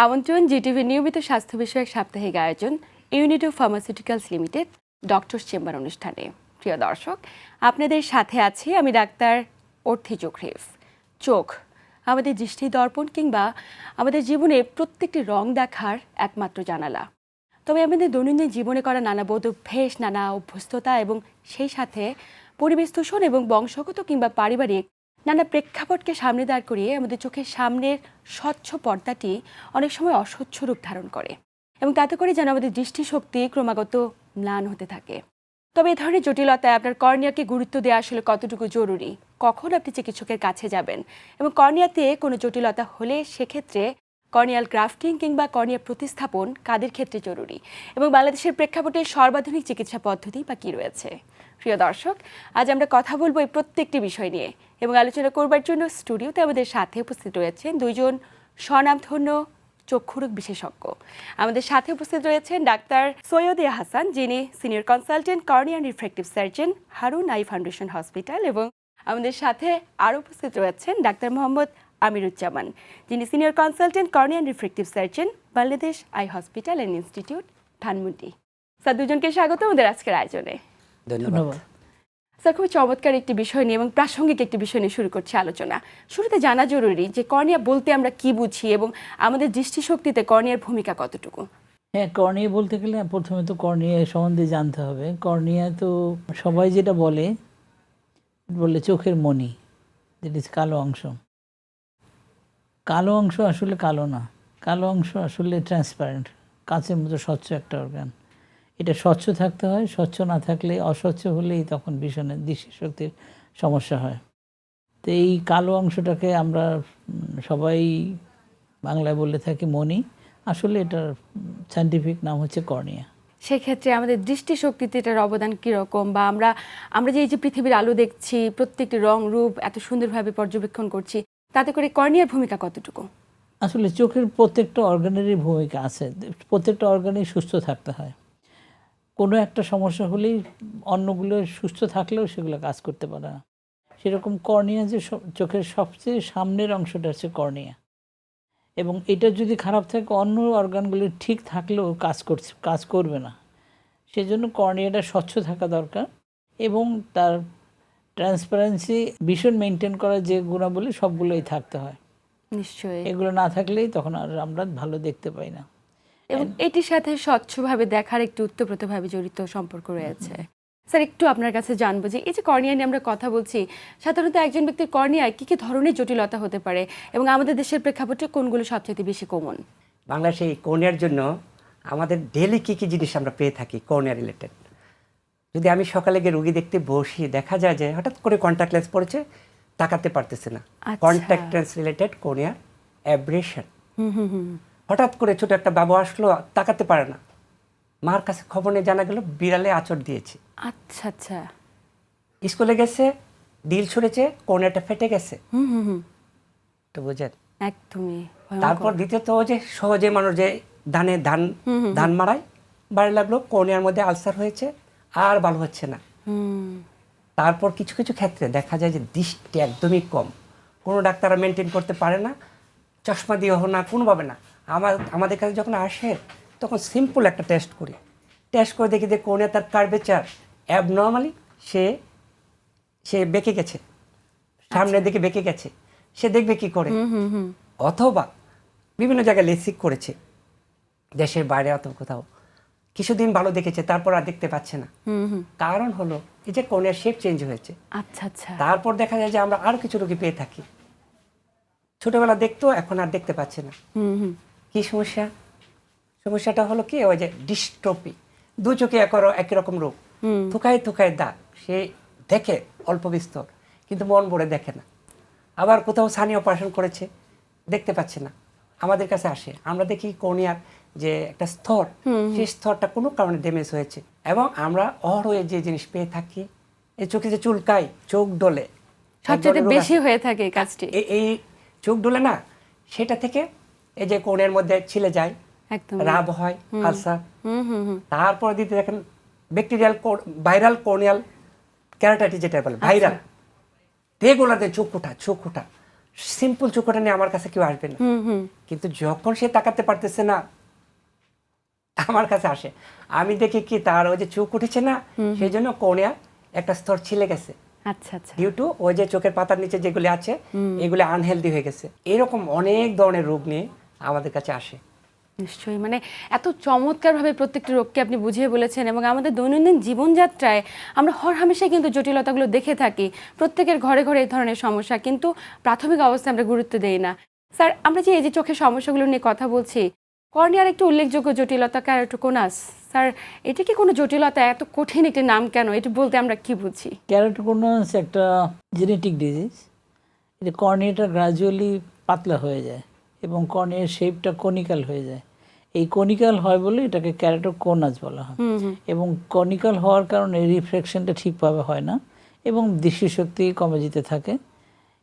আমন্ত্রণ জিটিভির নিয়মিত স্বাস্থ্য বিষয়ক সাপ্তাহিক আয়োজন unit of pharmaceuticals limited doctors chamber অনুষ্ঠানে। প্রিয় দর্শক, আপনাদের সাথে আছি আমি ডাক্তার অর্থি চোখরিফ। চোখ আমাদের দৃষ্টি দর্পণ কিংবা আমাদের জীবনে প্রত্যেকটি রং দেখার একমাত্র জানালা। তবে আমাদের দৈনন্দিন জীবনে করা নানা অভ্যেস, নানা অভ্যস্ততা এবং সেই সাথে পরিবেশ দূষণ এবং বংশগত কিংবা পারিবারিক নানা প্রেক্ষাপটকে সামনে দাঁড় করিয়ে আমাদের চোখের সামনের স্বচ্ছ পর্দাটি অনেক সময় অস্বচ্ছ রূপ ধারণ করে এবং তাতে করে যেন আমাদের দৃষ্টিশক্তি ক্রমাগত ম্লান হতে থাকে। তবে এই ধরনের জটিলতায় আপনার কর্নিয়াকে গুরুত্ব দেওয়া আসলে কতটুকু জরুরি, কখন আপনি চিকিৎসকের কাছে যাবেন এবং কর্নিয়াতে কোনো জটিলতা হলে সেক্ষেত্রে কর্নিয়াল গ্রাফটিং কিংবা কর্নিয়া প্রতিস্থাপন কাদের ক্ষেত্রে জরুরি এবং বাংলাদেশের প্রেক্ষাপটে সর্বাধুনিক চিকিৎসা পদ্ধতি বা কী রয়েছে। প্রিয় দর্শক, আজ আমরা কথা বলবো এই প্রত্যেকটি বিষয় নিয়ে এবং আলোচনা করবার জন্য স্টুডিওতে আমাদের সাথে উপস্থিত রয়েছেন দুইজন স্বনামধন্য চক্ষুরোগ বিশেষজ্ঞ। আমাদের সাথে উপস্থিত রয়েছেন ডাক্তার সৈয়দ হাসান, যিনি senior consultant cornea and refractive surgeon, Harun I foundation hospital, এবং আমাদের সাথে আরও উপস্থিত রয়েছেন ডাক্তার মোহাম্মদ আমিরুজ্জামান, যিনি senior consultant cornea and refractive surgeon, Bangladesh eye hospital and institute, Dhanmondi. Sir, দুজনকে স্বাগত আমাদের আজকের আয়োজনে। ধন্যবাদ। স্যার, খুব চমৎকার একটি বিষয় নিয়ে এবং প্রাসঙ্গিক একটি বিষয় নিয়ে শুরু করছি আলোচনা। শুরুতে জানা জরুরি যে কর্নিয়া বলতে আমরা কি বুঝি এবং আমাদের দৃষ্টিশক্তিতে কর্নিয়ার ভূমিকা কতটুকু? হ্যাঁ, কর্নিয়া বলতে গেলে প্রথমে তো কর্নিয়া সম্বন্ধে জানতে হবে। কর্নিয়া তো সবাই যেটা বলে চোখের মণি, দ্যাট ইজ কালো অংশ। কালো অংশ আসলে কালো না, কালো অংশ আসলে ট্রান্সপারেন্ট, কাঁচের মতো স্বচ্ছ একটা অর্গান। এটা স্বচ্ছ থাকতে হয়, স্বচ্ছ না থাকলে, অস্বচ্ছ হলেই তখন ভীষণ দৃষ্টিশক্তির সমস্যা হয়। তো এই কালো অংশটাকে আমরা সবাই বাংলায় বলে থাকি মণি, আসলে এটার সায়েন্টিফিক নাম হচ্ছে কর্নিয়া। সেক্ষেত্রে আমাদের দৃষ্টিশক্তিতে এটার অবদান কীরকম, বা আমরা যে এই যে পৃথিবীর আলো দেখছি, প্রত্যেকটি রং রূপ এত সুন্দরভাবে পর্যবেক্ষণ করছি, তাতে করে কর্নিয়ার ভূমিকা কতটুকু? আসলে চোখের প্রত্যেকটা অর্গানেরই ভূমিকা আছে, প্রত্যেকটা অর্গানেই সুস্থ থাকতে হয়। কোনো একটা সমস্যা হলেই অন্যগুলো সুস্থ থাকলেও সেগুলো কাজ করতে পারে না। সেরকম কর্নিয়া যে চোখের সবচেয়ে সামনের অংশটা হচ্ছে কর্নিয়া, এবং এটা যদি খারাপ থাকে অন্য অর্গানগুলি ঠিক থাকলেও কাজ করবে না। সেজন্য কর্নিয়াটা স্বচ্ছ থাকা দরকার এবং তার ট্রান্সপারেন্সি ভীষণ মেনটেন করার যে গুণাবলী সবগুলোই থাকতে হয়। নিশ্চয়ই। এগুলো না থাকলেই তখন আর আমরা ভালো দেখতে পাই না। এবং এটির সাথে স্বচ্ছভাবে দেখার একটি ওতপ্রোতভাবে জড়িত সম্পর্ক রয়েছে। স্যার, একটু আপনার কাছে জানবো যে এই যে কর্নিয়া নিয়ে আমরা কথা বলছি, সাধারণত একজন ব্যক্তির কর্নিয়ায় কী কী ধরনের জটিলতা হতে পারে এবং আমাদের দেশের প্রেক্ষাপটে কোনগুলো সবচেয়ে বেশি কমন? বাংলাদেশে এই কর্নিয়ার জন্য আমাদের ডেলি কী কী জিনিস আমরা পেয়ে থাকি কর্নিয়া রিলেটেড। যদি আমি সকালে গিয়ে রুগী দেখতে বসি, দেখা যায় যে হঠাৎ করে কন্ট্যাক্ট লেন্স পড়েছে, তাকাতে পারতেছে না। কন্ট্যাক্ট লেন্স রিলেটেড কর্নিয়ার অ্যাব্রেশন। হঠাৎ করে ছোট একটা বাবু আসলো, তাকাতে পারে না, মার কাছে খবর নিয়ে জানা গেল বিড়ালে আঁচড় দিয়েছে। আচ্ছা আচ্ছা। স্কুলে গেছে, ডিল ছুঁড়েছে, কর্নিয়াটা ফেটে গেছে। তো বুঝেন একদমই। তারপর দ্বিতীয়ত যে সহজে মানুষ যে ধান মারায় বাড়ি লাগলো, কর্নিয়ার মধ্যে আলসার হয়েছে, আর ভালো হচ্ছে না। তারপর কিছু কিছু ক্ষেত্রে দেখা যায় যে দৃষ্টি একদমই কম, কোনো ডাক্তাররা মেনটেন করতে পারে না, চশমা দিয়েও না, কোনোভাবে না। আমাদের কাছে যখন আসে তখন সিম্পল একটা টেস্ট করে দেখি যে কর্নিয়া তার কার্ভেচার অ্যাবনর্মালি সে বেঁকে গেছে, সামনের দিকে বেঁকে গেছে, সে দেখবে কি করে। অথবা বিভিন্ন জায়গায় লেসিক করেছে, দেশের বাইরে অথবা কোথাও, কিছুদিন ভালো দেখেছে, তারপর আর দেখতে পাচ্ছে না। কারণ হলো এই যে কর্নিয়ার শেপ চেঞ্জ হয়েছে। আচ্ছা আচ্ছা। তারপর দেখা যায় যে আমরা আরো কিছু রোগী পেয়ে থাকি, ছোটবেলা দেখতো, এখন আর দেখতে পাচ্ছে না। কি সমস্যা? সমস্যাটা হলো কি, ওই যে ডিস্ট্রফি, দু চোখে একই রকম রোগ, থুকায় থুকায় দাগ, সে দেখে অল্প বিস্তর কিন্তু মন ভরে দেখে না। আবার কোথাও সানি অপারেশন করেছে, দেখতে পাচ্ছে না, আমাদের কাছে আসে, আমরা দেখি কর্নিয়ার যে একটা স্তর, সেই স্তরটা কোনো কারণে ড্যামেজ হয়েছে। এবং আমরা অহরহে যে জিনিস পেয়ে থাকি, এই চোখে যে চুলকায়, চোখ ডলে, সবচেয়ে বেশি হয়ে থাকে এই কাজটি। এই চোখ ডলে না, সেটা থেকে এই যে কর্নিয়ার মধ্যে ছিলে যায়, রাব হয়, আলসার। তারপর দিতে দেখেন ব্যাকটেরিয়াল ভাইরাল কর্নিয়াল ক্যারাটাইটিস, যেটা বলে ভাইরাল, রেগুলারদের চোখ ওঠা, সিম্পল চোখটা নিয়ে আমার কাছে কেউ আসবে না, কিন্তু যখন সে তাকাতে পারতেছে না আমার কাছে আসে, আমি দেখি কি তার ওই যে চোখ উঠেছে না, সেই জন্য কর্নিয়া একটা স্তর ছিলে গেছে, আচ্ছা আচ্ছা। ডিউ টু ওই যে চোখের পাতার নিচে যেগুলি আছে এগুলি আনহেলদি হয়ে গেছে। এরকম অনেক ধরনের রোগ নিয়ে আমাদের কাছে আসে। নিশ্চয়ই, মানে এত চমৎকারভাবে প্রত্যেকটি রোগকে আপনি বুঝিয়ে বলেছেন, এবং আমাদের দৈনন্দিন জীবনযাত্রায় আমরা হরহামেশাই কিন্তু জটিলতাগুলো দেখে থাকি। প্রত্যেকের ঘরে ঘরে এই ধরনের সমস্যা, কিন্তু প্রাথমিক অবস্থায় আমরা গুরুত্ব দেই না। স্যার, আমরা যে এই যে চোখের সমস্যাগুলো নিয়ে কথা বলছি, কর্নিয়ার একটি উল্লেখযোগ্য জটিলতা ক্যারোটোকোনাস। স্যার, এটা কি কোনো জটিলতা? এত কঠিন একটি নাম কেন? এটা বলতে আমরা কি বুঝি? ক্যারোটোকোনাস একটা জেনেটিক ডিজিজ। এটা কর্নিয়াটা গ্রাজুয়ালি পাতলা হয়ে যায় এবং কর্নিয়ার শেপটা কনিক্যাল হয়ে যায়। এই কনিক্যাল হয় বলে এটাকে ক্যারোটোকোনাস বলা হয়। এবং কনিক্যাল হওয়ার কারণে রিফ্লেকশনটা ঠিকভাবে হয় না এবং দৃষ্টিশক্তি কমে যেতে থাকে।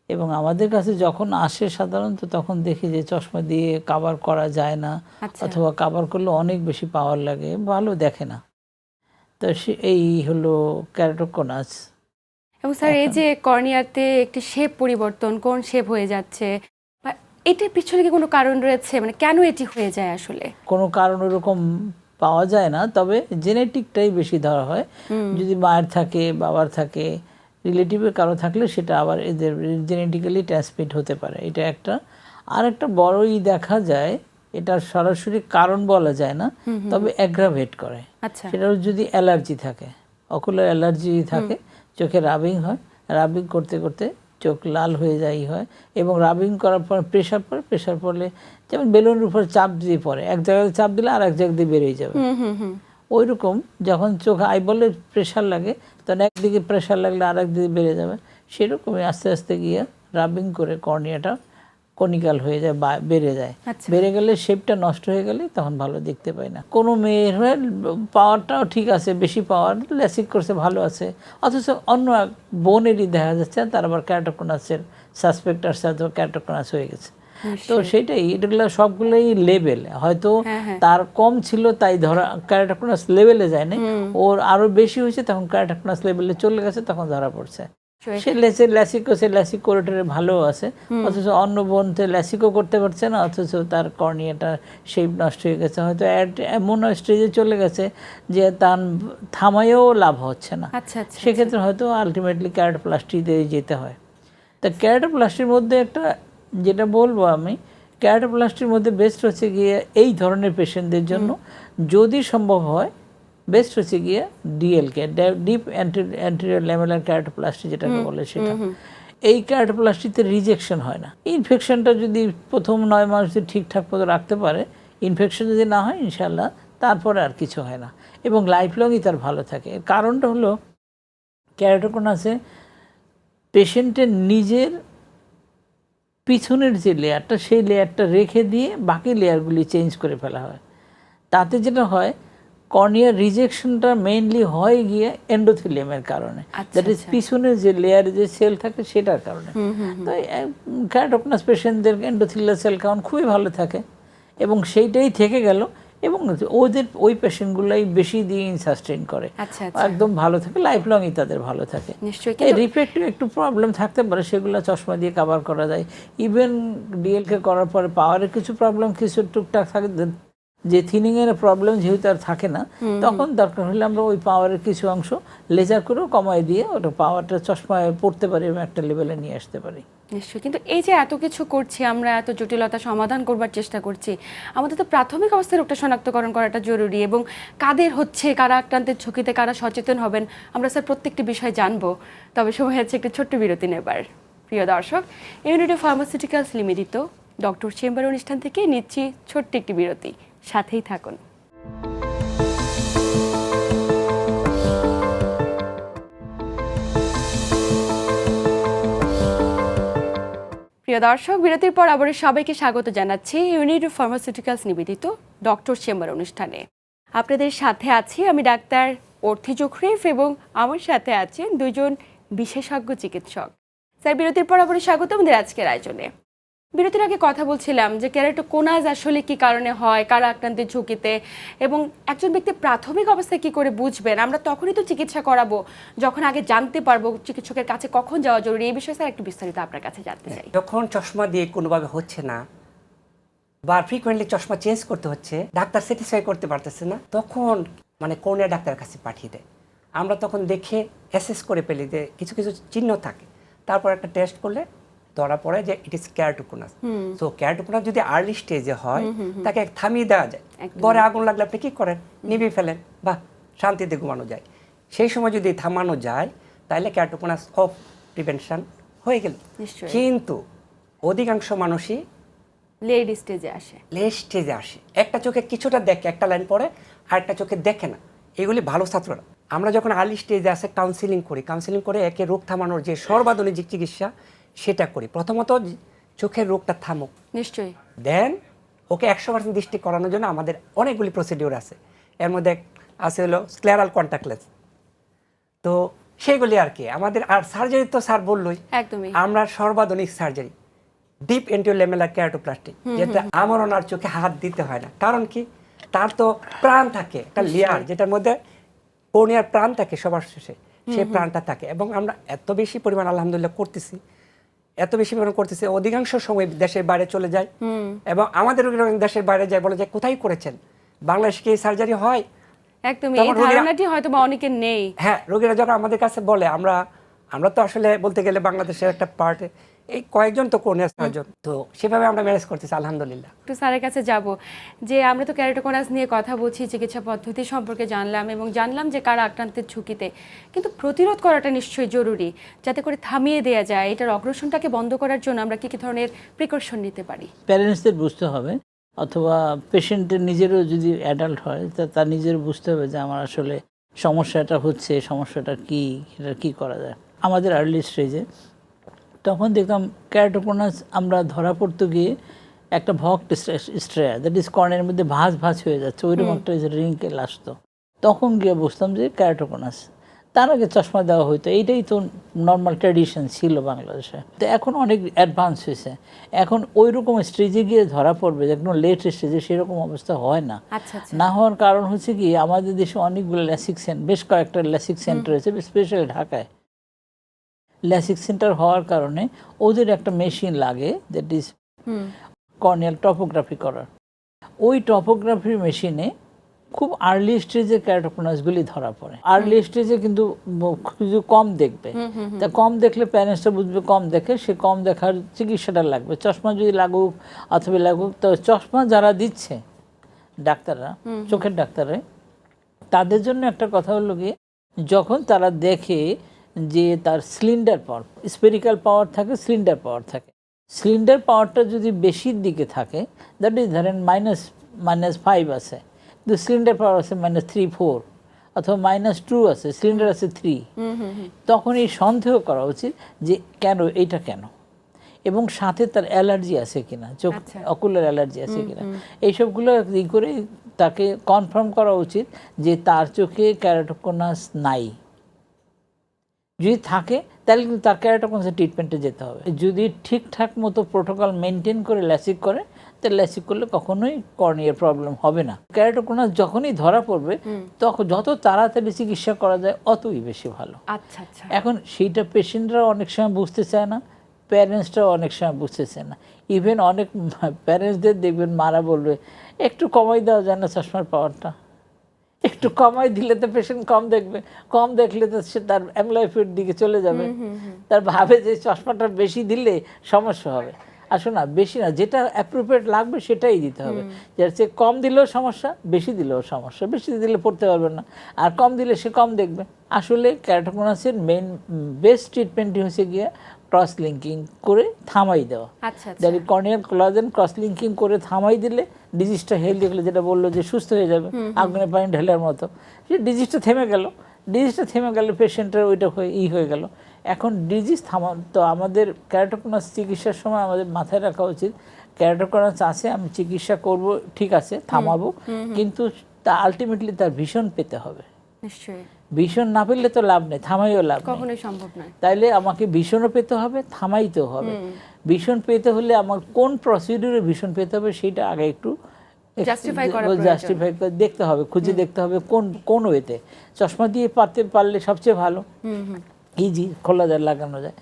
এবং আমাদের কাছে যখন আসে সাধারণত তখন দেখি যে চশমা দিয়ে কাভার করা যায় না, অথবা কাভার করলে অনেক বেশি পাওয়ার লাগে, ভালো দেখে না। তো এই হলো ক্যারোটোকোনাস। এবং স্যার, এই যে কর্নিয়াতে একটি শেপ পরিবর্তন, কোন শেপ হয়ে যাচ্ছে, বা এটার পিছনে কি কোনো কারণ রয়েছে? মানে কেন এটি হয়ে যায় আসলে? কোনো কারণ ওরকম পাওয়া যায় না, তবে জেনেটিকটাই বেশি ধরা হয়। যদি মায়ের থাকে, বাবার থাকে, রিলেটিভের কারো থাকলে সেটা আবার এদের জেনেটিক্যালি ট্রান্সমিট হতে পারে, এটা একটা। আর একটা বড়ই দেখা যায়, এটা সরাসরি কারণ বলা যায় না, তবে অ্যাগ্রাভেট করে। আচ্ছা। সেটা যদি অ্যালার্জি থাকে, অকুলার অ্যালার্জি থাকে, চোখে রাবিং হয়, রাবিং করতে করতে চোখ লাল হয়ে যায় হয়, এবং রাবিং করার পর প্রেশার পড়ে, প্রেশার পড়লে যেমন বেলুনের উপর চাপ দিয়ে পড়ে, এক জায়গায় চাপ দিলে আর এক জায়গা দিয়ে বেরিয়ে যাবে, ওই রকম যখন চোখে আইবলের প্রেশার লাগে তখন একদিকে প্রেশার লাগলে আর একদিকে বেড়ে যাবে, সেরকমই আস্তে আস্তে গিয়ে রাবিং করে কর্নিয়াটা কনিক্যাল হয়ে যায় বা বেড়ে যায়। বেড়ে গেলে শেপটা নষ্ট হয়ে গেলে তখন ভালো দেখতে পাই না। কোনো মেয়ের হয়ে পাওয়ারটাও ঠিক আছে, বেশি পাওয়ার, ল্যাসিক করছে ভালো আছে, অথচ অন্য এক বোনেরই দেখা যাচ্ছে তার আবার ক্যারোটোকোনাসের সাসপেক্ট আসছে, অথবা ক্যারোটোকোনাস হয়ে গেছে। তো সেটাই, এগুলো সবগুলোই লেভেল, হয়তো তার কম ছিল তাই ধরা ক্যারোটোকোনাস লেভেলে যায় না, ওর আরো বেশি হয়েছে তখন ক্যারোটোকোনাস লেভেলে চলে গেছে, তখন ধরা পড়ছে। সে ল্যাসিক করছে, ল্যাসিক কোরেটারে ভালো আছে, অথচ অন্য বোনতে ল্যাসিকও করতে পারছে না, অথচ তার কর্নিয়াটা শেপ নষ্ট হয়ে গেছে, হয়তো এমন স্টেজে চলে গেছে যে তার থামাইও লাভ হচ্ছে না। সেক্ষেত্রে হয়তো আলটিমেটলি ক্যারোটোপ্লাস্টিতে যেতে হয়। তা ক্যারোটোপ্লাস্টির মধ্যে একটা যেটা বলবো আমি, ক্যারোটোপ্লাস্টির মধ্যে বেস্ট হচ্ছে গিয়ে এই ধরনের পেশেন্টদের জন্য যদি সম্ভব হয়, বেস্ট হচ্ছে গিয়ে ডিএলকে, ডিপ অ্যান্টেরিয়র ল্যামেলার ক্যারোটোপ্লাস্টি যেটাকে বলে সেটা। এই ক্যারোটোপ্লাস্টিতে রিজেকশন হয় না। ইনফেকশনটা যদি প্রথম 9 মাস যদি ঠিকঠাক মতো রাখতে পারে, ইনফেকশন যদি না হয় ইনশাল্লাহ তারপরে আর কিছু হয় না, এবং লাইফ লংই তার ভালো থাকে। এর কারণটা হলো ক্যারোটোকোনাসে পেশেন্টের নিজের পিছনের যে লেয়ারটা, সেই লেয়ারটা রেখে দিয়ে বাকি লেয়ারগুলি চেঞ্জ করে ফেলা হয়। তাতে যেটা হয়, কর্নিয়ার রিজেকশনটা মেইনলি হয় গিয়ে এন্ডোথেলিয়ামের কারণে, দ্যাট ইজ পিছনের যে লেয়ারে যে সেল থাকে সেটার কারণে। তো ক্যারোটোকোনাস পেশেন্টদের এন্ডোথেলিয়াল সেল কাউন্ট খুবই ভালো থাকে, এবং সেইটাই থেকে গেল, এবং ওদের ওই পেশেন্টগুলাই বেশি দিন সাস্টেইন করে, একদম ভালো থাকে, লাইফ লংই তাদের ভালো থাকে। এই রিফ্লেক্টিভ একটু প্রবলেম থাকতে পারে, সেগুলো চশমা দিয়ে কভার করা যায়। ইভেন ডিএলকে করার পরে পাওয়ারের কিছু প্রবলেম কিছু টুকটাক থাকে, যে থিনিংয়ের প্রবলেম যেহেতু আর থাকে না, তখন দরকার হলে আমরা ওই পাওয়ারের কিছু অংশ লেজার করেও কমায় দিয়ে ওটা পাওয়ারটা চশমায় পড়তে পারি এবং একটা লেভেলে নিয়ে আসতে পারি। নিশ্চয়ই, কিন্তু এই যে এত কিছু করছি আমরা, এত জটিলতা সমাধান করবার চেষ্টা করছি, আমাদের তো প্রাথমিক অবস্থায় রোগটা শনাক্তকরণ করাটা জরুরি, এবং কাদের হচ্ছে, কারা আক্রান্তের ঝুঁকিতে, কারা সচেতন হবেন, আমরা স্যার প্রত্যেকটি বিষয় জানবো। তবে সময় হচ্ছে একটি ছোট্ট বিরতি নেবার। প্রিয় দর্শক, ইউনিটিভ ফার্মাসিউটিক্যালস লিমিটেড ডক্টর চেম্বার অনুষ্ঠান থেকে নিচ্ছি ছোট্ট একটি বিরতি, সাথেই থাকুন। প্রিয় দর্শক, বিরতির পর আবার সবাইকে স্বাগত জানাচ্ছি ইউনিটিভ ফার্মাসিউটিক্যালস নিবেদিত ডক্টর চেম্বার অনুষ্ঠানে। আপনাদের সাথে আছি আমি ডাক্তার অর্থি জোখরিফ, এবং আমার সাথে আছেন দুজন বিশেষজ্ঞ চিকিৎসক। স্যার, বিরতির পর আবার স্বাগত আমাদের আজকের আয়োজনে। বিরতির আগে কথা বলছিলাম যে কেরাটোকোনাস আসলে কি কারণে হয়, কারা আক্রান্তের ঝুঁকিতে, এবং একজন ব্যক্তি প্রাথমিক অবস্থায় কি করে বুঝবেন। আমরা তখনই তো চিকিৎসা করাবো যখন আগে জানতে পারবো চিকিৎসকের কাছে কখন যাওয়া জরুরি। এই বিষয়ে স্যার একটু বিস্তারিত আপনার কাছে জানতে চাই। যখন চশমা দিয়ে কোনোভাবে হচ্ছে না বা ফ্রিকোয়েন্টলি চশমা চেঞ্জ করতে হচ্ছে, ডাক্তার স্যাটিসফাই করতে পারতেছে না, তখন মানে কর্নিয়া ডাক্তারের কাছে পাঠিয়ে দেয়। আমরা তখন দেখে অ্যাসেস করে ফেলি যে কিছু কিছু চিহ্ন থাকে, তারপর একটা টেস্ট করলে ধরা পড়ে যে it is keratoconus. So keratoconus যদি আর্লি স্টেজে হয় তাকে থামিয়ে দেওয়া যায়। ঘরে আগুন লাগলে আপনি কি করেন, নিভিয়ে ফেলেন, বা শান্তিতে ঘুমানো যায়। সেই সময় যদি থামানো যায় তাহলে কেরাটোকোনাস অফ প্রিভেনশন হয়ে গেল। কিন্তু অধিকাংশ মানুষই লেট স্টেজে আসে। লেট স্টেজে আসে, একটা চোখে কিছুটা দেখে, একটা লাইন পড়ে, আর একটা চোখে দেখে না। এগুলি ভালো ছাত্ররা। আমরা যখন আর্লি স্টেজে আসে কাউন্সিলিং করি, কাউন্সিলিং করে একে রোগ থামানোর যে সর্বাধুনিক চিকিৎসা সেটা করি। প্রথমত চোখের রোগটা থামুক, নিশ্চয়ই। দেন ওকে 100% দৃষ্টি করানোর জন্য আমাদের অনেকগুলি প্রসিডিওর আছে। এর মধ্যে আছে হলো স্ক্লেরাল কন্টাক্ট লেন্স, তো সেগুলি আর কি আমাদের। আর সার্জারি তো স্যার বললোই, একদমই আমরা সর্বাধুনিক সার্জারি ডিপ এন্টিওলেমেলার কেরাটোপ্লাস্টি, যেটা আমার ওনার চোখে হাত দিতে হয় না। কারণ কি, তার তো প্রাণ থাকে, একটা লেয়ার যেটার মধ্যে কর্নিয়ার প্রাণ থাকে, সবার শেষে সেই প্রাণটা থাকে। এবং আমরা এত বেশি পরিমাণ আলহামদুলিল্লাহ করতেছি, এত বেশি পরিমাণ করতেছি, অধিকাংশ সময় দেশের বাইরে চলে যায়। এবং আমাদের রোগীরা দেশের বাইরে যায়, বলে যে কোথায় করেছেন, বাংলাদেশে কি সার্জারি হয়? একদমই, এই ধারণাটি হয়তো বা অনেকের নেই। হ্যাঁ, রোগীরা যখন আমাদের কাছে বলে, আমরা তো আসলে বলতে গেলে বাংলাদেশের একটা পার্টে এই কয়েকজন তো কর্নিয়া সার্জন, তো সেভাবে আমরা ম্যানেজ করতেছি আলহামদুলিল্লাহ। একটু স্যারের কাছে যাব যে আমরা তো কেরাটোকোনাস নিয়ে কথা বলছি, চিকিৎসা পদ্ধতি সম্পর্কে জানলাম এবং জানলাম যে কারা আক্রান্তের ঝুঁকিতে, কিন্তু প্রতিরোধ করাটা নিশ্চয়ই জরুরি, যাতে করে থামিয়ে দেওয়া যায়। এটার অগ্রসরটাকে বন্ধ করার জন্য আমরা কি কি ধরনের প্রিকশন নিতে পারি? প্যারেন্টসদের বুঝতে হবে, অথবা পেশেন্টের নিজেরও যদি অ্যাডাল্ট হয় তার নিজেরও বুঝতে হবে যে আমার আসলে সমস্যাটা হচ্ছে, সমস্যাটা কি, এটা কী করা যায়। আমাদের আর্লি স্টেজে তখন দেখতাম কেরাটোকোনাস আমরা ধরা পড়তে গিয়ে একটা ভক্ট স্ট্রেয়া, দ্যাট ইজ কর্নের মধ্যে ভাঁজ ভাঁজ হয়ে যাচ্ছে, ওইরকম একটা রিঙ্কেল আসতো। তখন গিয়ে বুঝতাম যে কেরাটোকোনাস। তার আগে চশমা দেওয়া হইতো, এইটাই তো নর্মাল ট্র্যাডিশন ছিল বাংলাদেশে। তো এখন অনেক অ্যাডভান্স হয়েছে, এখন ওই রকম স্টেজে গিয়ে ধরা পড়বে যে একদম লেট স্টেজে, সেরকম অবস্থা হয় না। না হওয়ার কারণ হচ্ছে কি, আমাদের দেশে অনেকগুলো ল্যাসিক সেন্টার, বেশ কয়েকটা ল্যাসিক সেন্টার রয়েছে, স্পেশালি ঢাকায়। ল্যাসিক সেন্টার হওয়ার কারণে ওদের একটা মেশিন লাগে, দ্যাট ইজ কর্নিয়াল টপোগ্রাফি করার। ওই টপোগ্রাফি মেশিনে খুব আর্লি স্টেজে কেরাটোকোনাসগুলি ধরা পড়ে। আর্লি স্টেজে কিন্তু কিছু কম দেখবে, তা কম দেখলে প্যারেন্টসটা বুঝবে, কম দেখে সে কম দেখার চিকিৎসাটা লাগবে। চশমা যদি লাগুক অথবা লাগুক, তো চশমা যারা দিচ্ছে ডাক্তাররা, চোখের ডাক্তাররা, তাদের জন্য একটা কথা হলো গিয়ে, যখন তারা দেখে যে তার সিলিন্ডার পাওয়ার, স্পেরিক্যাল পাওয়ার থাকে, সিলিন্ডার পাওয়ার থাকে, সিলিন্ডার পাওয়ারটা যদি বেশির দিকে থাকে, দ্যাট ইজ ধরেন -5 আছে, কিন্তু সিলিন্ডার পাওয়ার আছে -3-4, অথবা -2 আছে, সিলিন্ডার আছে 3, তখন এই সন্দেহ করা উচিত যে কেন, এইটা কেন, এবং সাথে তার অ্যালার্জি আছে কিনা, চোখ অকুলার অ্যালার্জি আছে কিনা, এইসবগুলো ই করে তাকে কনফার্ম করা উচিত যে তার চোখে কেরাটোকোনাস নাই। যদি থাকে তাহলে কিন্তু তার কেরাটোকোনাসের ট্রিটমেন্টে যেতে হবে। যদি ঠিকঠাক মতো প্রোটোকল মেনটেন করে ল্যাসিক করে, তাহলে ল্যাসিক করলে কখনোই কর্নিয়ার প্রবলেম হবে না। কেরাটোকোনাস যখনই ধরা পড়বে, তখন যত তাড়াতাড়ি চিকিৎসা করা যায় অতই বেশি ভালো। আচ্ছা আচ্ছা। এখন সেইটা পেশেন্টরা অনেক সময় বুঝতে চায় না, প্যারেন্টসরাও অনেক সময় বুঝতে চায় না। ইভেন অনেক প্যারেন্টসদের দেখবেন মারা বলবে, একটু কমাই দেওয়া যায় না চশমার পাওয়ারটা, একটু কমাই দিলে তো পেশেন্ট কম দেখবে, কম দেখলে তো সে তার অ্যামলাইফের দিকে চলে যাবে, তার ভাবে যে চশমাটা বেশি দিলে সমস্যা হবে। আসলে না, বেশি না, যেটা অ্যাপ্রোপ্রিয়েট লাগবে সেটাই দিতে হবে। যার চেয়ে কম দিলেও সমস্যা, বেশি দিলেও সমস্যা। বেশি দিলে পড়তে পারবে না, আর কম দিলে সে কম দেখবে। আসলে কেরাটোকোনাসের মেইন বেস্ট ট্রিটমেন্টই হচ্ছে গিয়ে ক্রস লিঙ্কিং করে থামাই দেওয়া। That is corneal collagen cross linking করে থামাই দিলে ডিজিজটা হেলদি হলে, যেটা বললো যে সুস্থ হয়ে যাবে আগুনে পানি ঢেলার মতো, সে ডিজিজটা থেমে গেল। ডিজিজটা থেমে গেলে পেশেন্টের ওইটা হয়ে গেল। এখন ডিজিজ তো আমাদের কেরাটোকোনাস চিকিৎসার সময় আমাদের মাথায় রাখা উচিত, কেরাটোকোনাস আছে, আমি চিকিৎসা করব, ঠিক আছে, থামাবো, কিন্তু তা আলটিমেটলি তার ভিশন পেতে হবে। নিশ্চয়ই। ভীষণ না পেলে তো লাভ নেই, থামাইও লাভ কখনোই সম্ভব নয়। তাইলে আমাকে ভীষণও পেতে হবে, থামাইতেও হবে। ভিশন পেতে হলে আমার কোন প্রসিডিউরে ভিশন পেতে হবে সেটা আগে একটু Justify করা প্রয়োজন। জাস্টিফাই করে দেখতে হবে, খুঁজে দেখতে হবে কোন ওয়েতে। চশমা দিয়ে পারলে সবচেয়ে ভালো, ইজি, খোলা যায়, লাগানো যায়।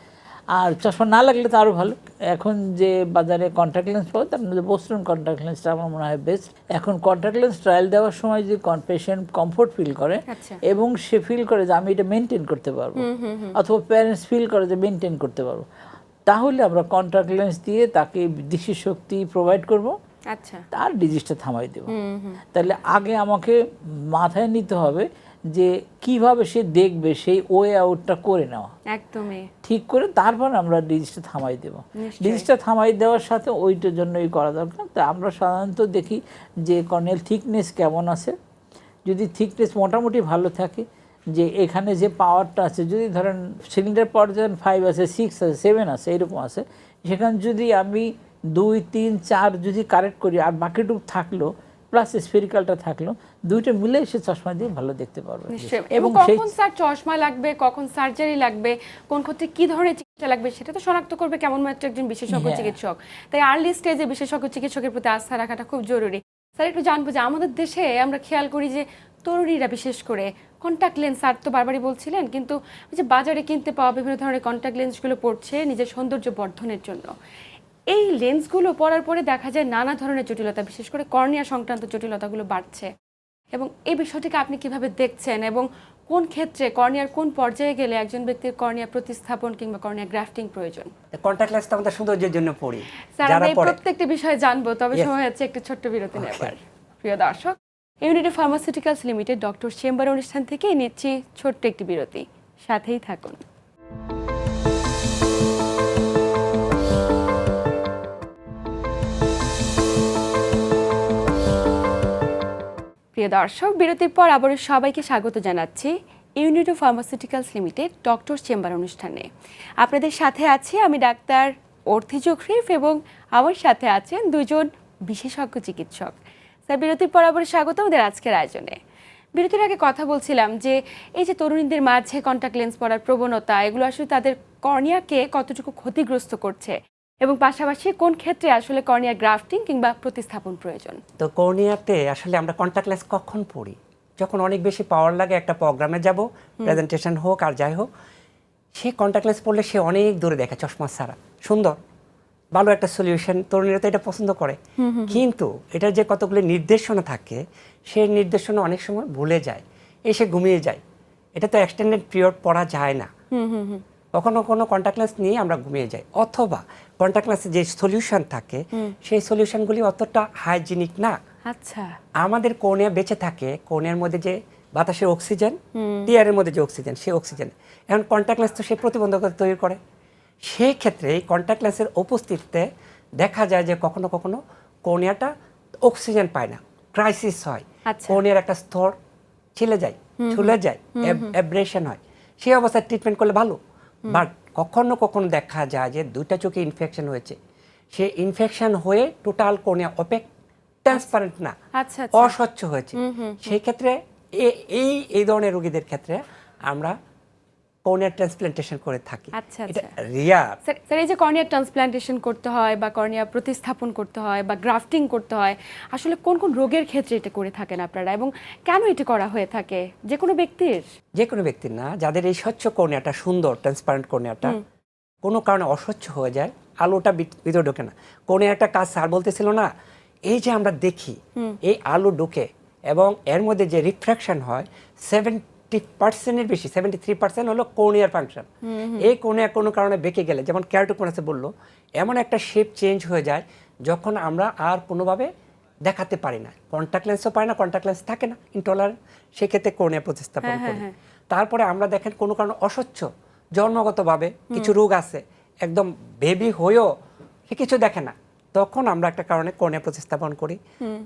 আর চশমা না লাগলে তো আরও ভালো। এখন যে বাজারে কন্ট্যাক্ট লেন্স পাবে তার মধ্যে বোস্টন কন্ট্যাক্ট লেন্সটা আমার মনে হয় বেস্ট। এখন কন্ট্যাক্ট লেন্স ট্রায়াল দেওয়ার সময় যদি পেশেন্ট কমফোর্ট ফিল করে আচ্ছা। এবং সে ফিল করে যে আমি এটা মেনটেন করতে পারবো, অথবা প্যারেন্টস ফিল করে যে মেনটেন করতে পারবো, তাহলে আমরা কন্ট্যাক্ট লেন্স দিয়ে তাকে দৃষ্টিশক্তি প্রোভাইড করব, আচ্ছা। তার ডিজিজটা থামাই দেব। তাহলে আগে আমাকে মাথায় নিতে হবে যে কিভাবে সে দেখবে, সেই ওয়ে আউটটা করে নেওয়া, একদমই ঠিক করে তারপর আমরা ডিজিজটা থামাই দেব। নিশ্চয়ই। ডিজিজটা থামাই দেওয়ার সাথে ওইটার জন্যই করা দরকার। তো আমরা সাধারণত দেখি যে কর্নিয়াল থিকনেস কেমন আছে। যদি থিকনেস মোটামুটি ভালো থাকে, যে এখানে যে পাওয়ারটা আছে, যদি ধরেন সিলিন্ডার পাওয়ার যেমন 5 আছে, 6 আছে, 7 আছে, এরকম আছে, সেখানে যদি আমি 2, 3, 4 যদি কারেক্ট করি, আর বাকিটুকু থাকলো প্লাস স্ফেরিক্যালটা থাকলো, দুইটা মিলে সে চশমা দিয়ে ভালো দেখতে পারবে। নিশ্চয়ই। এবং সেই কখন স্যার চশমা লাগবে, কখন সার্জারি লাগবে, কোন ক্ষেত্রে কি ধরনের চিকিৎসা লাগবে, সেটা তো শনাক্ত করবে কেমন মাত্র একজন বিশেষজ্ঞ হ্যাঁ। চিকিৎসক। তাই আর্লি স্টেজে বিশেষজ্ঞ চিকিৎসকের প্রতি আস্থা রাখাটা খুব জরুরি। স্যার একটু জানবো যে আমাদের দেশে আমরা খেয়াল করি যে তরুণীরা বিশেষ করে কন্ট্যাক্ট লেন্স, স্যার তো বারবারই বলছিলেন, কিন্তু ওই যে বাজারে কিনতে পাওয়া বিভিন্ন ধরনের কন্ট্যাক্ট লেন্সগুলো পড়ছে নিজের সৌন্দর্য বর্ধনের জন্য। এই লেন্সগুলো পরার পরে দেখা যায় নানা ধরনের জটিলতা, বিশেষ করে কর্নিয়া সংক্রান্ত জটিলতাগুলো বাড়ছে। এবং এই বিষয়টিকে আপনি কিভাবে দেখছেন, এবং কোন ক্ষেত্রে কর্নিয়ার কোন পর্যায়ে গেলে একজন ব্যক্তির কর্নিয়া প্রতিস্থাপন কিংবা কর্নিয়া গ্রাফটিং প্রয়োজন? কন্ট্যাক্ট লেন্স তো আমাদের সৌন্দর্যের জন্য পড়ি, স্যার যারা আমরা এই পড়ে। প্রত্যেকটি বিষয়ে জানবো, তবে Yes. সময় হচ্ছে একটু ছোট্ট বিরতি নেবার। প্রিয় দর্শক, unity pharmaceuticals limited doctor chamber অনুষ্ঠান থেকে নিচ্ছি ছোট্ট একটি বিরতি, সাথেই থাকুন। প্রিয় দর্শক, বিরতির পর আবারও সবাইকে স্বাগত জানাচ্ছি unity pharmaceuticals limited doctor chamber অনুষ্ঠানে। আপনাদের সাথে আছি আমি ডাক্তার অর্থি জোখরিফ, এবং আমার সাথে আছেন দুজন বিশেষজ্ঞ চিকিৎসক। স্যার, বিরতির পর আবারও স্বাগত আমাদের আজকের আয়োজনে। বিরতির আগে কথা বলছিলাম যে এই যে তরুণীদের মাঝে কন্ট্যাক্ট লেন্স পরার প্রবণতা, এগুলো আসলে তাদের কর্নিয়াকে কতটুকু ক্ষতিগ্রস্ত করছে, এবং পাশাপাশি কোন ক্ষেত্রে আসলে কর্নিয়া গ্রাফটিং কিংবা প্রতিস্থাপন প্রয়োজন। তো কর্নিয়াতে আসলে আমরা কন্ট্যাক্ট লেন্স কখন পড়ি? যখন অনেক বেশি পাওয়ার লাগে, একটা প্রোগ্রামে যাব, প্রেজেন্টেশন হোক আর যাই হোক, সে কন্ট্যাক্ট লেন্স পড়লে সে অনেক দূরে দেখে চশমা ছাড়া, সুন্দর ভালো একটা সলিউশন, তরুণীরা তো এটা পছন্দ করে। কিন্তু এটার যে কতগুলো নির্দেশনা থাকে, সেই নির্দেশনা অনেক সময় ভুলে যায়, এসে ঘুমিয়ে যায়। এটা তো এক্সটেন্ডেড পিরিয়ড পড়া যায় না। কখনো কোনো কন্ট্যাক্ট লেন্স নিয়ে আমরা ঘুমিয়ে যাই, অথবা কন্ট্যাক্ট লেন্সে যে সলিউশন থাকে সেই সলিউশনগুলি অতটা হাইজিনিক না। আচ্ছা। আমাদের কর্নিয়া বেঁচে থাকে, কর্নিয়ার মধ্যে যে বাতাসের অক্সিজেন, টিয়ারের মধ্যে যে অক্সিজেন, সেই অক্সিজেন, এখন কন্ট্যাক্ট লেন্স তো সেই প্রতিবন্ধকতা তৈরি করে। সেই ক্ষেত্রে এই কন্ট্যাক্ট লেন্সের উপস্থিতিতে দেখা যায় যে কখনো কখনো কর্নিয়াটা অক্সিজেন পায় না, ক্রাইসিস হয়, আচ্ছা। কর্নিয়ার একটা স্তর ছিলে যায়, ছুলে যায়, অ্যাব্রেশন হয়। সেই অবস্থায় ট্রিটমেন্ট করলে ভালো। বাট কখনো কখনো দেখা যায় যে দুইটা চোখে ইনফেকশন হয়েছে, সে ইনফেকশন হয়ে টোটাল কর্নিয়া অপেক, ট্রান্সপারেন্ট না, আচ্ছা, আচ্ছা। অস্বচ্ছ হয়েছে। সেই ক্ষেত্রে এই ধরনের রোগীদের ক্ষেত্রে আমরা কর্নিয়া ট্রান্সপ্লান্টেশন করে থাকি। আচ্ছা, এটা আচ্ছা। রিয়ার। স্যার, এই যে কর্নিয়া ট্রান্সপ্লান্টেশন করতে হয় বা কর্নিয়া প্রতিস্থাপন করতে হয় বা গ্রাফটিং করতে হয়, আসলে কোন কোন রোগের ক্ষেত্রে এটা করে থাকেন আপনারা, এবং কেন এটা করা হয়ে থাকে? যে কোনো ব্যক্তির? যে কোনো ব্যক্তির না, যাদের এই স্বচ্ছ কর্নিয়াটা, সুন্দর ট্রান্সপারেন্ট কর্নিয়াটা কোনো কারণে অস্বচ্ছ হয়ে যায়, আলোটা ভিতরে ঢোকে না। কর্নিয়ার একটা কাজ স্যার বলতেছিল না, এই যে আমরা দেখি এই আলো ঢোকে এবং এর মধ্যে যে রিফ্র্যাকশন হয় 70%-এর বেশি, 73% হলো কর্নিয়ার ফাংশন। এই কর্নিয়া কোনো কারণে বেঁকে গেলে, যেমন ক্যারোটোকোনাসে বললো, এমন একটা শেপ চেঞ্জ হয়ে যায় যখন আমরা আর কোনোভাবে দেখাতে পারি না, কন্ট্যাক্ট লেন্সও পাই না, কন্ট্যাক্ট লেন্স থাকে না, ইনটলারেন্ট, সেক্ষেত্রে কর্নিয়া প্রতিস্থাপন করি। তারপরে আমরা দেখেন কোনো কারণে অস্বচ্ছ, জন্মগতভাবে কিছু রোগ আছে, একদম বেবি হয়েও সে কিছু দেখে না, তখন আমরা একটা কারণে কর্নিয়া প্রতিস্থাপন করি।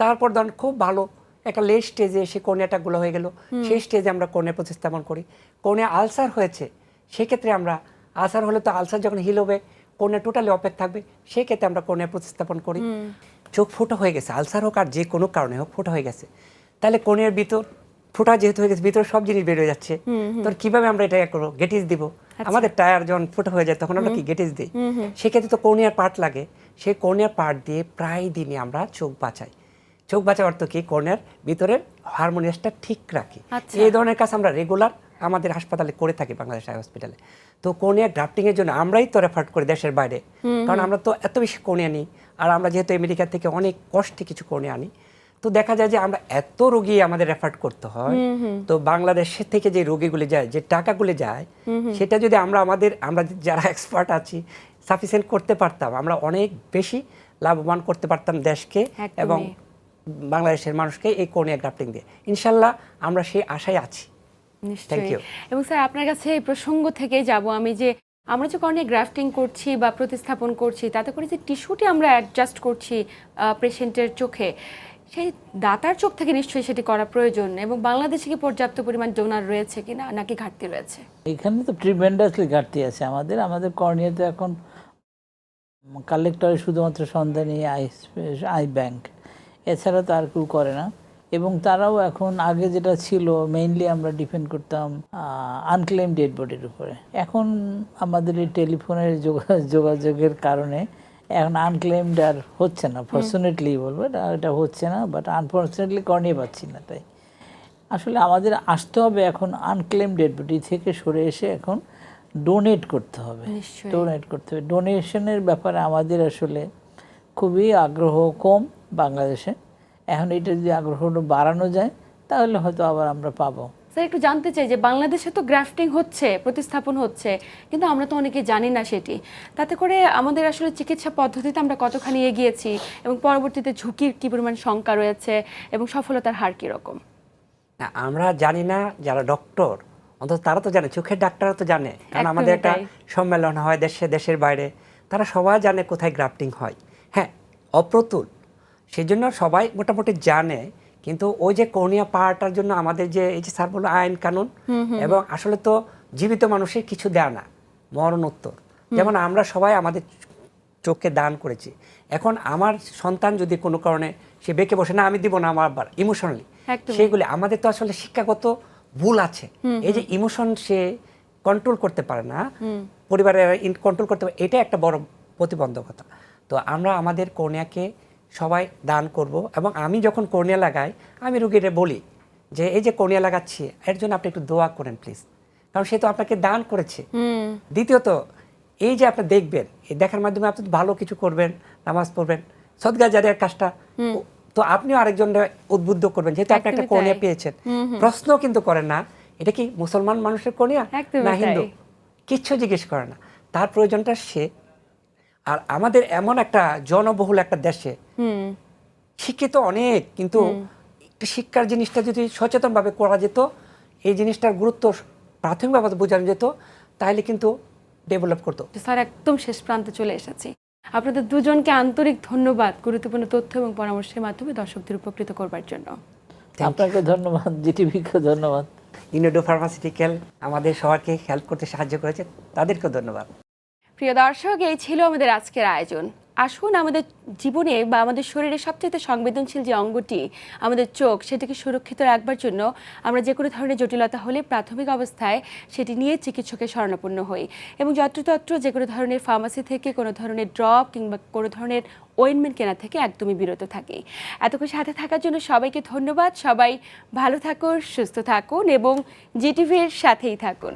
তারপর ধরুন খুব ভালো একটা লেট স্টেজে সে কর্নিয়াটা গুলো হয়ে গেল, সেই স্টেজে আমরা কর্নিয়া প্রতিস্থাপন করি। কর্নিয়া আলসার হয়েছে, সেক্ষেত্রে আমরা, আলসার হলে তো আলসার যখন হিল হবে কর্নিয়া টোটালি অপেক থাকবে, সেই ক্ষেত্রে আমরা কর্নিয়া প্রতিস্থাপন করি। চোখ ফুটো হয়ে গেছে, আলসার হোক আর যে কোনো কারণে হোক ফুটো হয়ে গেছে, তাহলে কর্নিয়ার ভিতর ফোঁটা যেহেতু হয়ে গেছে ভিতরে সব জিনিস বের হয়ে যাচ্ছে, তো কিভাবে আমরা এটা করবো? গেটিস দিব। আমাদের টায়ার যখন ফোঁটা হয়ে যায় তখন আমরা কি গেটিস দিই। সেক্ষেত্রে তো কর্নিয়ার পার্ট লাগে, সেই কর্নিয়ার পার্ট দিয়ে প্রায় দিনই আমরা চোখ বাঁচাই। চোখ বাঁচার অর্থ কি? কর্নিয়ার ভিতরের হারমোনিয়াসটা ঠিক রাখি। এই ধরনের কাজ আমরা রেগুলার আমাদের হাসপাতালে করে থাকি, বাংলাদেশ আই হসপিটালে। তো কর্নিয়া গ্রাফটিং এর জন্য আমরাই তো রেফার করি দেশের বাইরে, কারণ আমরা তো এত বেশি কর্নিয়া নিই, আর আমরা যেহেতু আমেরিকা থেকে অনেক কষ্টে কিছু কর্নিয়া আনি, তো দেখা যায় যে আমরা এত রোগী আমাদের রেফার করতে হয়। তো বাংলাদেশ থেকে যে রোগীগুলি যায়, যে টাকাগুলি যায়, সেটা যদি আমরা যারা এক্সপার্ট আছি সাফিসিয়েন্ট করতে পারতাম, আমরা অনেক বেশি লাভবান করতে পারতাম দেশকে এবং বাংলাদেশের মানুষকে এই কর্নিয়া গ্রাফটিং দিয়ে। ইনশাল্লাহ আমরা সেই আশায় আছি। নিশ্চয়ই। এবং স্যার আপনার কাছে এই প্রসঙ্গ থেকে যাব আমি, যে আমরা যে কর্নিয়া গ্রাফটিং করছি বা প্রতিস্থাপন করছি, তাতে করে যে টিস্যুটি আমরা অ্যাডজাস্ট করছি পেশেন্টের চোখে, সেই দাতার চোখ থেকে নিশ্চয়ই সেটি করা প্রয়োজন। এবং বাংলাদেশে কি পর্যাপ্ত পরিমাণ ডোনার রয়েছে কিনা, নাকি ঘাটতি রয়েছে? এখানে তো ট্রিমেন্ডাসলি ঘাটতি আছে আমাদের কর্নিয়াতে এখন কালেক্টরে শুধুমাত্র সন্ধানী আই ব্যাংক, এছাড়া তো আর কেউ করে না। এবং তারাও এখন আগে যেটা ছিল মেইনলি আমরা ডিপেন্ড করতাম আনক্লেম ডেড বডির উপরে। এখন আমাদের এই টেলিফোনের যোগাযোগের কারণে এখন আনক্লেমড আর হচ্ছে না, ফর্চুনেটলি বলবো এটা হচ্ছে না, বাট আনফর্চুনেটলি কর্নিয়া পাচ্ছি না। তাই আসলে আমাদের আসতে হবে এখন আনক্লেম ডেড বডি থেকে সরে এসে এখন ডোনেট করতে হবে। ডোনেশনের ব্যাপারে আমাদের আসলে খুবই আগ্রহ কম বাংলাদেশে। এখন এটা যদি আগ্রহটা বাড়ানো যায় তাহলে হয়তো আবার আমরা পাবো। স্যার একটু জানতে চাই যে বাংলাদেশে তো গ্রাফটিং হচ্ছে, প্রতিস্থাপন হচ্ছে, কিন্তু আমরা তো অনেকে জানি না সেটি। তাতে করে আমাদের আসলে চিকিৎসা পদ্ধতিতে আমরা কতখানি এগিয়েছি এবং পরবর্তীতে ঝুঁকির কী পরিমাণ শঙ্কা রয়েছে এবং সফলতার হার কীরকম? আমরা জানি না, যারা ডক্টর অন্তত তারা তো জানে, চোখের ডাক্তাররা তো জানে, কারণ আমাদের একটা সম্মেলন হয় দেশের বাইরে, তারা সবাই জানে কোথায় গ্রাফটিং হয়। হ্যাঁ, অপ্রতুল, সেই জন্য সবাই মোটামুটি জানে। কিন্তু ওই যে কর্নিয়া পাওয়াটার জন্য আমাদের যে এই যে স্যার বলল আইন কানুন, এবং আসলে তো জীবিত মানুষের কিছু দেয় না, মরণোত্তর। যেমন আমরা সবাই আমাদের চোখকে দান করেছি, এখন আমার সন্তান যদি কোনো কারণে সে বেঁকে বসে না, আমি দিব না, আমার আবার ইমোশনালি, সেইগুলি আমাদের তো আসলে শিক্ষাগত ভুল আছে। এই যে ইমোশন সে কন্ট্রোল করতে পারে না, পরিবারের কন্ট্রোল করতে পারে, এটা একটা বড় প্রতিবন্ধকতা। তো আমরা আমাদের কর্নিয়াকে সবাই দান করব। এবং আমি যখন কর্নিয়া লাগাই, আমি রোগীরা বলি যে এই যে কর্নিয়া লাগাচ্ছি এর জন্য আপনি একটু দোয়া করেন প্লিজ, কারণ সে তো আপনাকে দান করেছে। দ্বিতীয়ত এই যে আপনি দেখবেন, এই দেখার মাধ্যমে আপনি ভালো কিছু করবেন, নামাজ পড়বেন, সদকা জারিয়ার কাজটা তো আপনিও আরেকজনকে উদ্বুদ্ধ করবেন, যেহেতু আপনি একটা কর্নিয়া পেয়েছেন। প্রশ্ন কিন্তু করেন না এটা কি মুসলমান মানুষের কর্নিয়া না হিন্দু, কিচ্ছু জিজ্ঞেস করে না, তার প্রয়োজনটা সে। আর আমাদের এমন একটা জনবহুল একটা দেশে শিক্ষিত অনেক, কিন্তু শিক্ষার জিনিসটা যদি সচেতনভাবে করা যেত, এই জিনিসটার গুরুত্ব প্রাথমিকভাবে বোঝানো যেত, তাহলে কিন্তু ডেভেলপ করতো। স্যার একদম শেষ প্রান্তে চলে এসেছি। আপনাদের দুজনকে আন্তরিক ধন্যবাদ গুরুত্বপূর্ণ তথ্য এবং পরামর্শের মাধ্যমে দর্শকদের উপকৃত করবার জন্য। আপনাকে ধন্যবাদ, জিটিভিকে ধন্যবাদ, ইউনিডো ফার্মাসিউটিক্যাল আমাদের সবাইকে হেল্প করতে সাহায্য করেছে, তাদেরকেও ধন্যবাদ। প্রিয় দর্শক, এই ছিল আমাদের আজকের আয়োজন। আসুন আমাদের জীবনে বা আমাদের শরীরের সবচেয়ে সংবেদনশীল যে অঙ্গটি আমাদের চোখ, সেটিকে সুরক্ষিত রাখবার জন্য আমরা যে কোনো ধরনের জটিলতা হলে প্রাথমিক অবস্থায় সেটি নিয়ে চিকিৎসকের শরণাপন্ন হই এবং যত্রতত্র যে কোনো ধরনের ফার্মাসি থেকে কোনো ধরনের ড্রপ কিংবা কোনো ধরনের অয়েনমেন্ট কেনা থেকে একদমই বিরত থাকি। এতক্ষণ সাথে থাকার জন্য সবাইকে ধন্যবাদ। সবাই ভালো থাকুন, সুস্থ থাকুন এবং জিটিভির সাথেই থাকুন।